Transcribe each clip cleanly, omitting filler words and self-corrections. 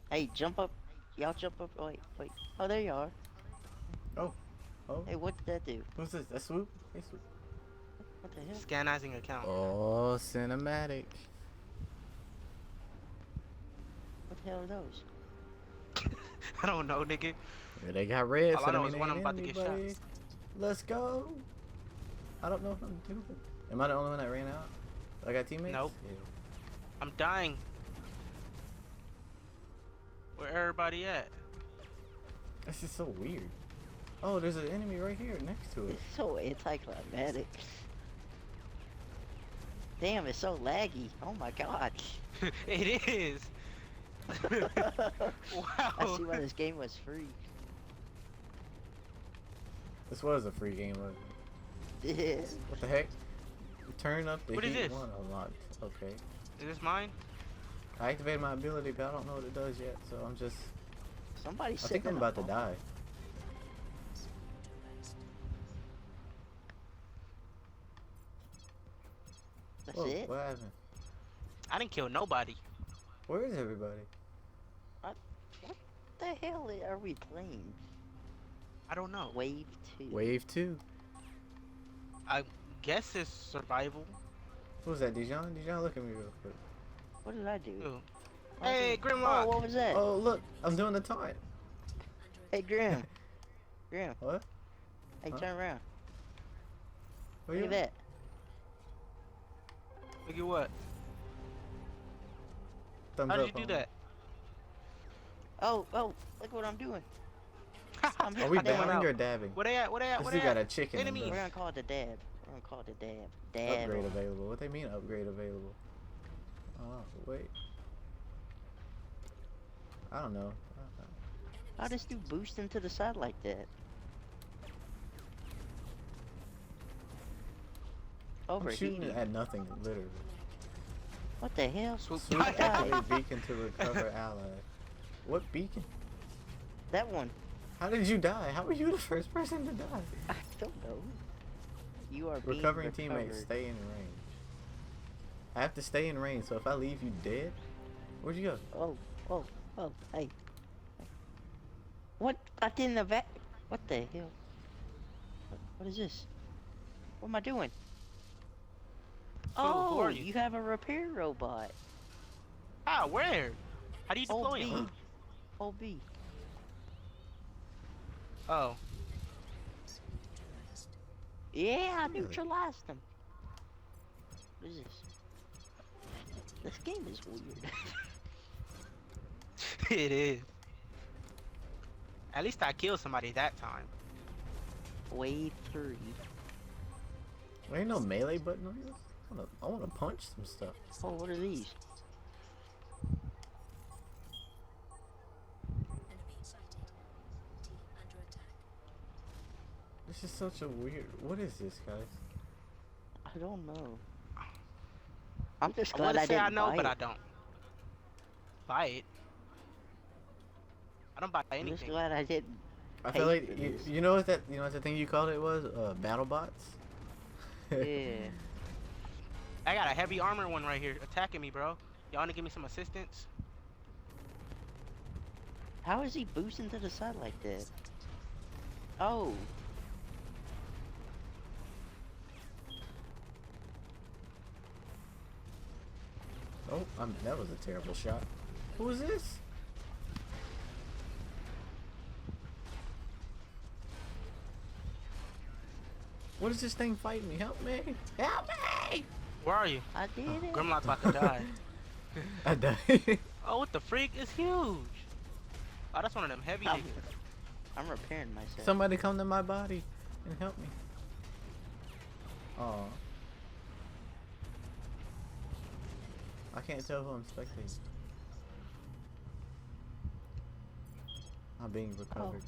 Hey, jump up. Y'all jump up. Wait, wait. Oh, there you are. Oh, oh. Hey, what did that do? Who's this? That Swoop? Hey, Swoop. What the hell? Scanizing account. Oh, cinematic. What the hell are those? I don't know, nigga. Yeah, they got red, All so I that know mean is they one ain't I'm about to enemy, get shot. buddy. Let's go. I don't know what I'm doing. Am I the only one that ran out? I got teammates? Nope. Yeah. I'm dying. Where everybody at? This is so weird. Oh, there's an enemy right here next to It's it. so anticlimactic. Damn, it's so laggy. Oh my god. It is. I Wow. see why this game was free. This was a free game, wasn't it? Yeah. What the heck? Turn up the What is heat this? one unlocked. Okay. Is this mine? I activated my ability, but I don't know what it does yet, so I'm just... Somebody's I think sitting I'm in a about to bomb. die. That's Whoa, it? what happened? I didn't kill nobody. Where is everybody? What the hell are we playing? I don't know. Wave 2. Wave 2. I guess it's survival. Who's that, Dijon? Dijon, look at me real quick. What did I do? Ooh. What did I Hey, do? Grimlock. Oh, what was that? Oh, look, I'm doing the taunt. Hey, Grim. Grim. What? Hey, Huh? turn around. Where Look you at at? that. Look at what? Thumbs How did up you do on that? Oh, look what I'm doing. I'm Are we I think went bowing out. or dabbing? Where they at? Where they at? This Where dude they got at? a chicken in Enemies. We're the gonna call it the dab. We're gonna call it the dab. Dab. upgrade available. What they mean upgrade available? Oh, wait. I don't know. How does this dude boost into the side like that? I'm shooting Overheating. at nothing, literally. What the hell? Swoop. Swoop died. activate beacon to recover ally. What beacon? That one. How did you die? How were you the first person to die? I don't know. You are being Recovering teammates, recovered. stay in range. I have to stay in range, so if I leave you dead, where'd you go? Oh, hey. What? I didn't evac. What the hell? What is this? What am I doing? Who Oh, are you? you have a repair robot. Ah, where? How do you Hold deploy B. him? Hold B. Oh. Yeah, I Really? neutralized them. What is this? This game is weird. It is. At least I killed somebody that time. Wave 3. There ain't no melee button on this? I wanna punch some stuff. Oh, what are these? This is such a weird... What is this, guys? I don't know. I'm just I glad want to I say didn't I know, buy but it. I don't. Buy it. I don't buy I'm just anything. glad I didn't. I feel Pay like... for this. You know what that... You know what the thing you called it was? Battle bots? Yeah. I got a heavy armor one right here attacking me, bro. Y'all wanna give me some assistance? How is he boosting to the side like that? Oh. Oh, that was a terrible shot. Who is this? What is this thing fighting me? Help me! Help me! Where are you? I did it. Grimlock's about to die. I died. Oh, what the freak? It's huge. Oh, that's one of them heavy I'm, niggas. I'm repairing myself. Somebody come to my body and help me. Oh. I can't tell who I'm spectating. I'm being recovered.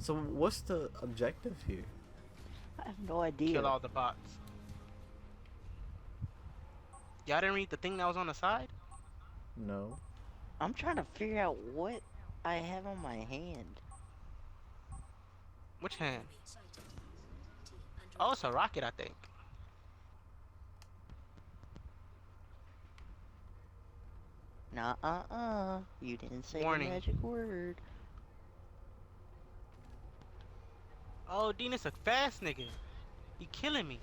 So what's the objective here? I have no idea. Kill all the bots. Y'all didn't read the thing that was on the side? No. I'm trying to figure out what I have on my hand. Which hand? Oh, it's a rocket, I think. Nah, you didn't say Warning. the magic word. Oh, Dean, it's a fast nigga. He killing me.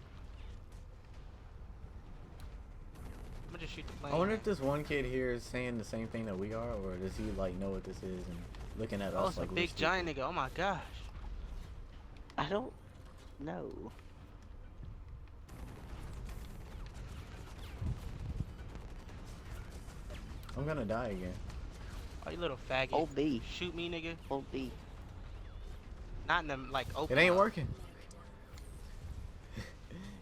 I'm gonna just shoot the plane. I wonder if this one kid here is saying the same thing that we are, or does he like know what this is and looking at Oh, us it's like a we're big stupid? giant nigga. Oh my gosh. I don't know. I'm gonna die again. Oh, you little faggot. Hold B. Shoot me, nigga. Hold B. Not in the like open. It ain't up. working.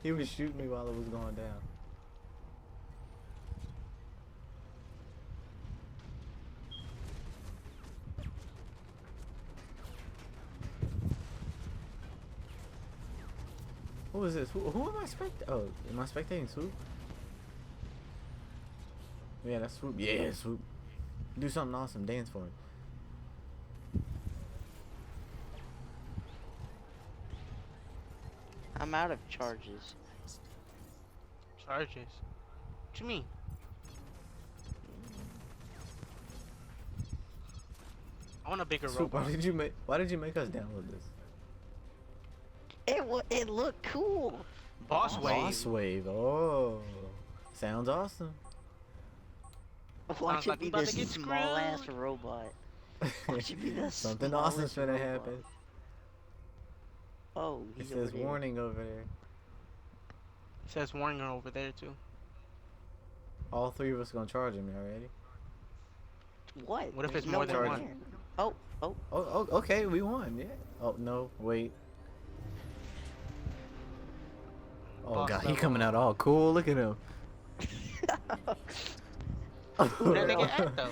He was shooting me while it was going down. Who is this? Who am I spectating? Oh, am I spectating Swoop? Yeah, that's Swoop. Yeah, Swoop. Do something awesome. Dance for it. I'm out of charges. Charges. What you mean? I want a bigger Swoop, robot. why did you make us download this? It looked cool. Boss wave. Boss Wave. Oh, sounds awesome. Watch Sounds it like we be about this to get small ass screwed. robot. Watch it be the Something awesome's smallest gonna robot. happen. Oh, It he's over says there. warning over there. It says warning over there too. All three of us gonna charge him already. What? What if There's it's more no than one one? there. Oh. Oh, okay, we won. Yeah. Oh no, wait. Oh Boss god, he level. coming out all cool. Look at him. Who that nigga at though?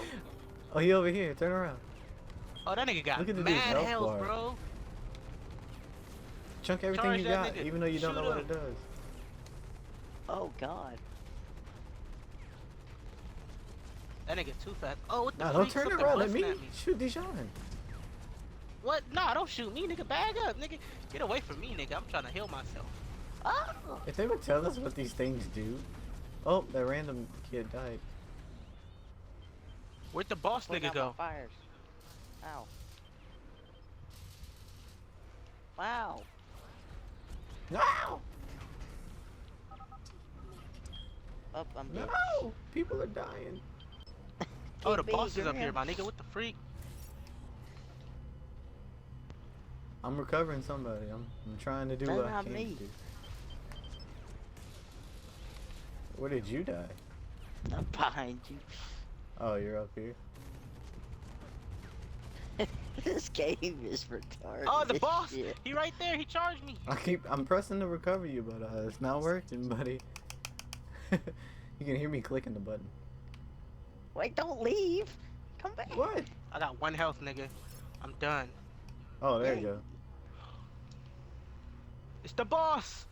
Oh, he over here. Turn around. Oh, that nigga got Look at the mad dude's health health, bar. bro. Chunk everything Charge you that got, nigga. even though you don't Shoot know what him. it does. Oh God. That nigga too fast. Oh, what the Nah, don't freak? turn Something around. Let busting me at me. shoot Dijon. What? Nah, don't shoot me, nigga. Bag up, nigga. Get away from me, nigga. I'm trying to heal myself. Oh. If they would tell us what these things do. Oh, that random kid died. Where'd the boss Putting nigga out my go? Fires. Ow. Wow. No! Up, I'm dead. No! People are dying. Oh, the KB, boss is up here, Grim. my nigga. What the freak? I'm recovering somebody. I'm trying to do That's what I not can me. do. Where did you die? I'm behind you. Oh, you're up here. This game is retarded. Oh, the as boss. shit. He right there. He charged me. I'm pressing to recover you, but it's not working, buddy. You can hear me clicking the button. Wait, don't leave. Come back. What? I got 1 health, nigga. I'm done. Oh, there Dang. you go. It's the boss.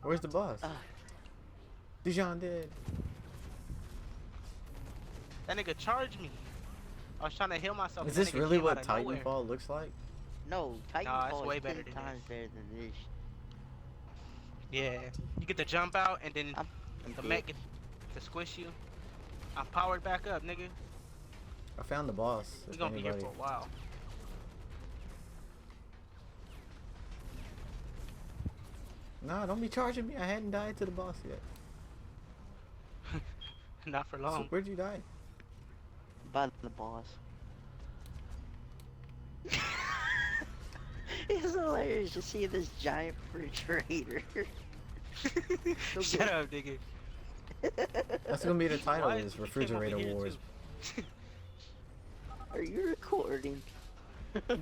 Where's the boss? Dijon dead. That nigga charged me. I was trying to heal myself. Is and that this nigga really came what out of nowhere. Titanfall looks like? No, it's Titanfall way is better 10 than times better than this. Yeah. You get to jump out and then I'm the dead. mech get to squish you. I'm powered back up, nigga. I found the boss. We if gonna be here anybody- for a while. Nah, don't be charging me. I hadn't died to the boss yet. Not for So long. where'd you die? By the boss. It's hilarious to see this giant refrigerator. Go Shut get- up, nigga. That's gonna be the title Why of is this he came over Refrigerator here, Wars. too? Are you recording?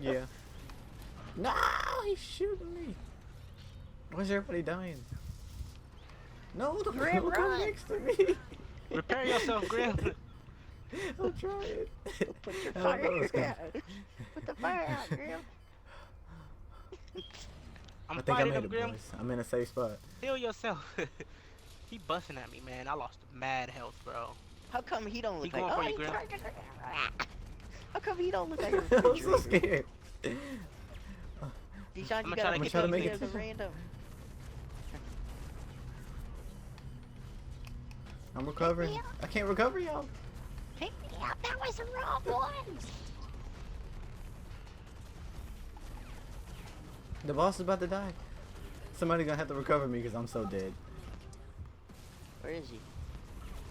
Yeah. No, he's shooting me. Why is everybody dying? No, don't Grim, don't come run. next to me. Repair yourself, Grim. I'm trying. Put your I don't know fire what's going- out. Put the fire out, Grim. I'm I think I fighting made him, it, Grim. boys. I'm in a safe spot. Heal yourself. He busting at me, man. I lost mad health, bro. How come he don't look He like? going for Oh, you, he's Grim. How come he don't look like a I'm so refrigerator? scared. Dijon, I'ma you try gotta to get try to these make it as a to- random. I'm recovering. I can't recover y'all. Pick me up. That was the wrong one. The boss is about to die. Somebody gonna have to recover me because I'm so dead. Where is he?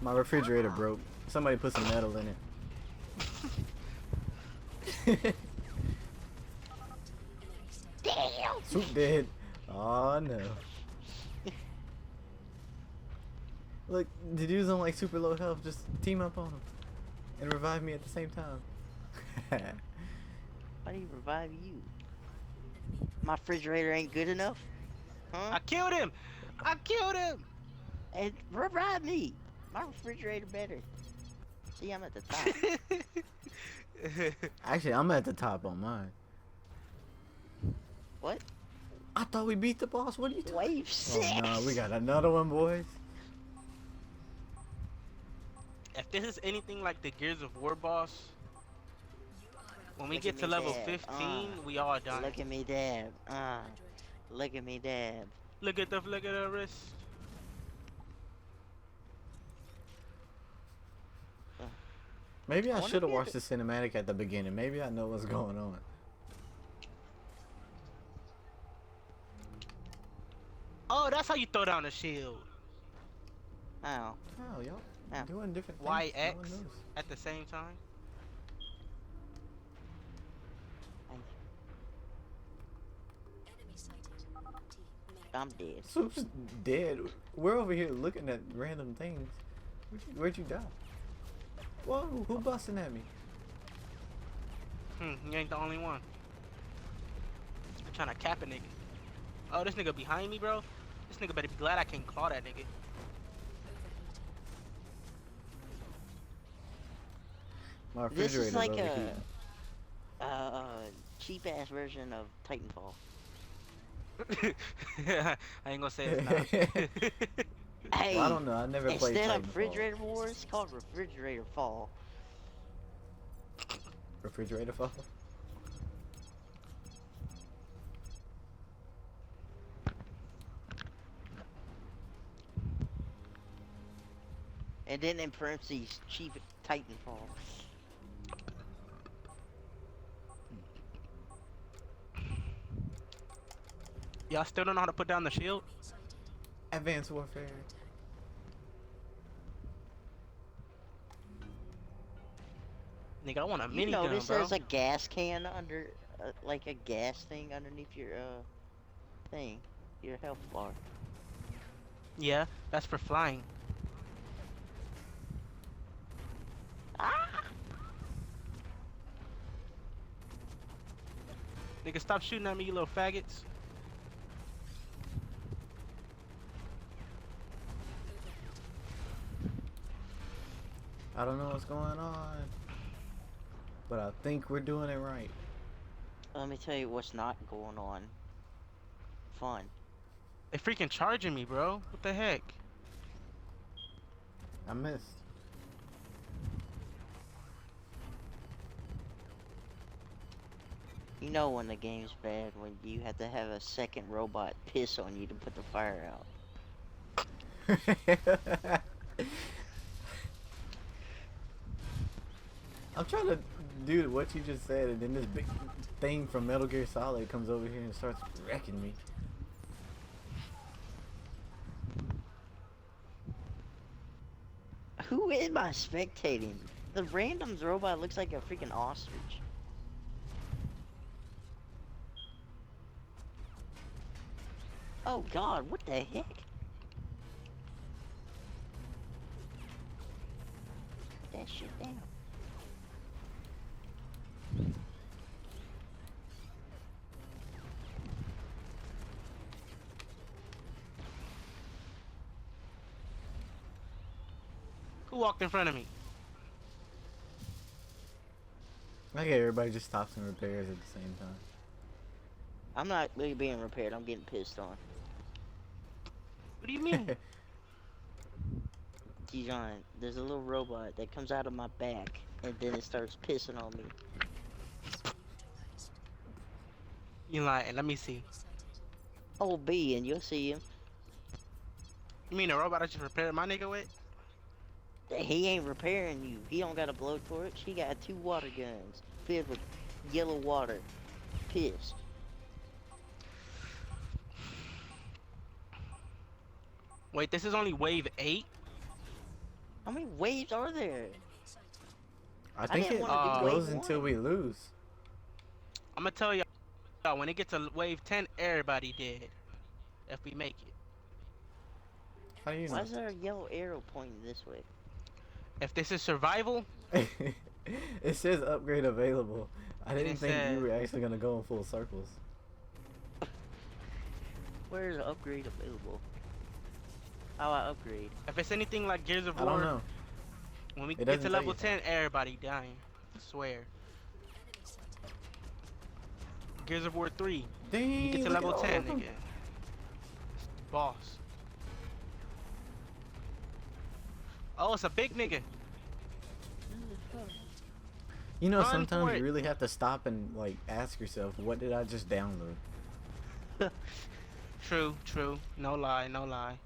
My refrigerator broke. Somebody put some metal in it. Damn. Swoop dead. Oh no. Look, the dudes on like super low health. Just team up on them and revive me at the same time. Why do you revive you? My refrigerator ain't good enough? Huh? I killed him! I killed him! And revive me! My refrigerator better. See, I'm at the top. Actually, I'm at the top on mine. What? I thought we beat the boss. What are you talking? Wave 6! Oh no, we got another one, boys. If this is anything like the Gears of War boss, when we Look get at to me level dab. 15, we all done. Look at me dab. Look at me dab. Look at the wrist. Maybe I wanna should have get watched the cinematic at the beginning. Maybe I know what's going on. Oh, that's how you throw down a shield. Ow. Oh, y'all Yeah. doing different things. Y No X one knows. at the same time. I'm dead. Soup's dead. We're over here looking at random things. Where'd you die? Whoa, who busting at me? You ain't the only one. I'm trying to cap a nigga. Oh, this nigga behind me, bro. This nigga better be glad I can't claw that nigga. My This refrigerator's is like overheating. a cheap ass version of Titanfall. I ain't gonna say it's not. Hey, Well, I don't know. I never played instead of Titanfall. Refrigerator Wars, it's called Refrigerator Fall. Refrigerator fall? And then in parentheses, cheap Titanfall. Y'all still don't know how to put down the shield? Advanced Warfare. Nigga, I want a You minigun, notice bro. there's a gas can under, like a gas thing underneath your, thing. Your health bar. Yeah, that's for flying. Ah! Nigga, stop shooting at me, you little faggots. I don't know what's going on, but I think we're doing it right. Let me tell you what's not going on. Fun. They freaking charging me, bro. What the heck? I missed. You know when the game's bad, when you have to have a second robot piss on you to put the fire out. I'm trying to do what you just said, and then this big thing from Metal Gear Solid comes over here and starts wrecking me. Who am I spectating? The random's robot looks like a freaking ostrich. Oh god, what the heck? Put that shit down. Who walked in front of me? Okay, everybody just stops and repairs at the same time. I'm not really being repaired, I'm getting pissed on. What do you mean? Dijon, there's a little robot that comes out of my back and then it starts pissing on me. You lying? Let me see. Oh B and you'll see him. You mean the robot I just repaired my nigga with? He ain't repairing you. He don't got a blowtorch. He got 2 water guns filled with yellow water. Piss. Wait, this is only wave 8? How many waves are there? I think didn't it wanna do goes wave until 1. we lose. I'm gonna tell y'all, when it gets to wave 10, everybody dead. If we make it. How do you Why know? is there a yellow arrow pointing this way? If this is survival, It says upgrade available. I And didn't it think you said- were actually gonna go in full circles. Where is the upgrade available? How I upgrade? if it's anything like Gears of I don't War, know. when we It get doesn't to tell level you. 10, everybody dying. I swear. Gears of War 3, Dang, you get to look level at all 10, of them. nigga. Boss. Oh, it's a big nigga. You know, Run sometimes for you it. really have to stop and like ask yourself, what did I just download? True, true. No lie, no lie.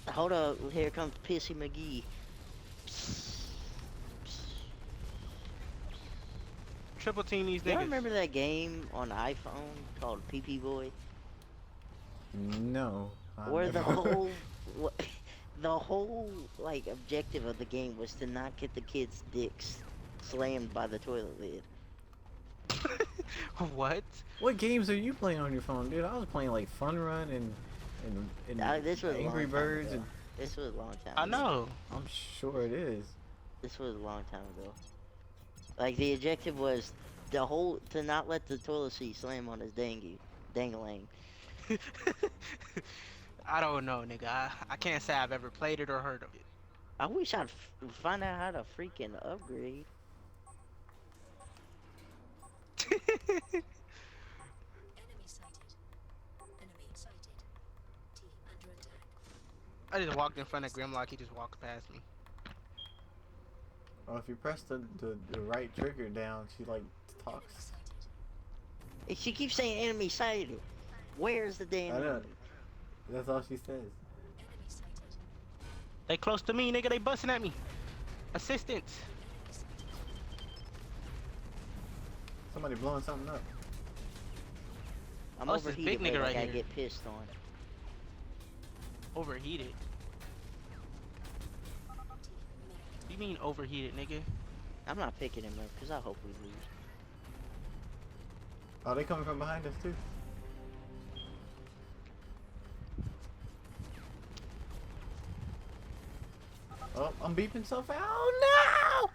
Hold up, here comes Pissy McGee. Triple team these Y'all niggas. remember that game on iPhone called PP Boy? No. I Where the never- whole, the whole like objective of the game was to not get the kids' dicks slammed by the toilet lid. What? What games are you playing on your phone, dude? I was playing like Fun Run and This was a long Angry time Birds, ago. and This was a long time. I ago. know. I'm sure it is. This was a long time ago. Like the objective was to not let the toilet seat slam on his dangling. I don't know, nigga. I can't say I've ever played it or heard of it. I wish I'd find out how to freaking upgrade. I just walked in front of Grimlock, he just walked past me. Oh, if you press the right trigger down, she like talks. She keeps saying enemy sighted. Where's the damn I know. enemy? That's all she says. They close to me, nigga. They busting at me. Assistance. Somebody blowing something up. I'm Oh, it's this overheated, big nigga but I right gotta here. get pissed on. Overheated. You mean overheated, nigga? I'm not picking him up because I hope we lose. Oh, they coming from behind us too. Oh, I'm beeping so fast. Oh no!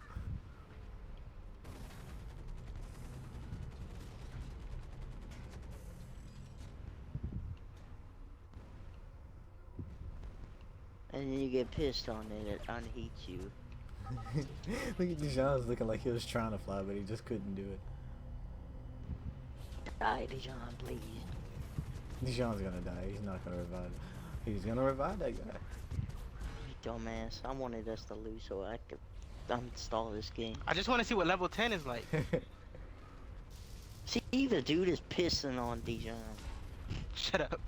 And then you get pissed on and it unheats you. Look at Dijon's looking like he was trying to fly, but he just couldn't do it. Die, Dijon, please. Dijon's gonna die. He's not gonna revive. He's gonna revive that guy. Dumbass. I wanted us to lose so I could uninstall this game. I just want to see what level 10 is like. See, the dude is pissing on Dijon. Shut up.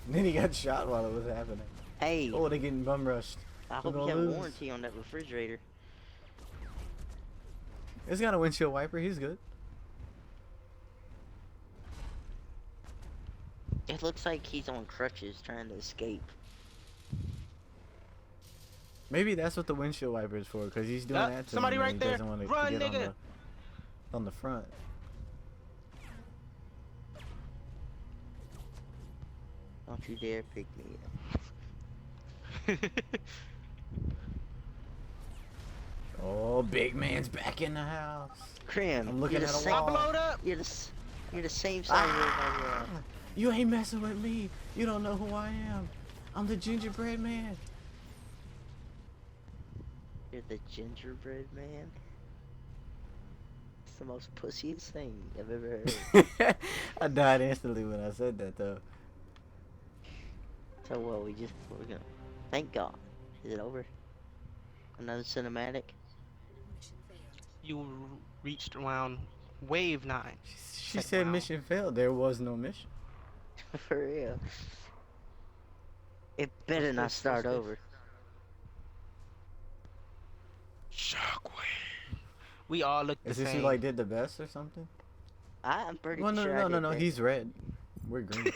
Then he got shot while it was happening. Hey, Oh, they're getting bum rushed. I we're hope you gonna have lose. warranty on that refrigerator. It's got a windshield wiper. He's good. It looks like he's on crutches trying to escape. Maybe that's what the windshield wiper is for, because he's doing Ah, that to somebody him and right he there. doesn't want to Run, get nigga. on the front. Don't you dare pick me up. Oh, big man's back in the house. Crim, I'm looking you're at the a same, wall. Upload up. You're the same size as everybody else. You ain't messing with me. You don't know who I am. I'm the gingerbread man. You're the gingerbread man. It's the most pussiest thing I've ever heard. I died instantly when I said that, though. So what? We're gonna. Thank God. Is it over? Another cinematic? You reached around wave 9. She Said said wow. mission failed. There was no mission. For real. It better What's not this? start What's this? over. Shockwave. We all look the Is this same. who like did the best or something? I'm pretty Well, no, sure I no, no, did no. that. He's red. We're green.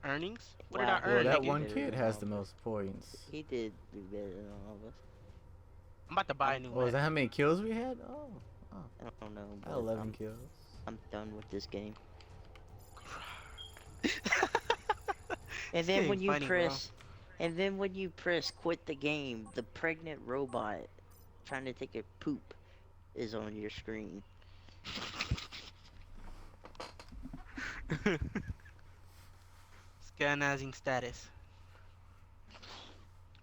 Earnings? What Wow, did I he Well, earn, did that do nigga? one better kid than has all the of us. most points. He did do better than all of us. I'm about to buy a new Oh, is map. that how many kills we had? Oh, I don't know, I had but 11 kills. I'm done with this game. This And then ain't when you funny, bro. press, and then when you press quit the game, the pregnant robot trying to take a poop is on your screen. Scannazing status.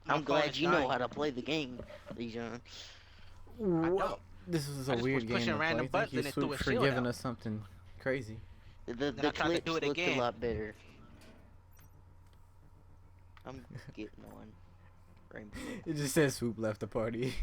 My I'm phone glad is you know dying. how to play the game, Lejon. I Well, don't. this was I a just weird was game pushing to random play. Thank buttons you, and it threw Swoop, a for shield giving out. us something crazy. The I tried to clips do it looked a again. lot better. I'm getting on Rainbow. It just says Swoop left the party.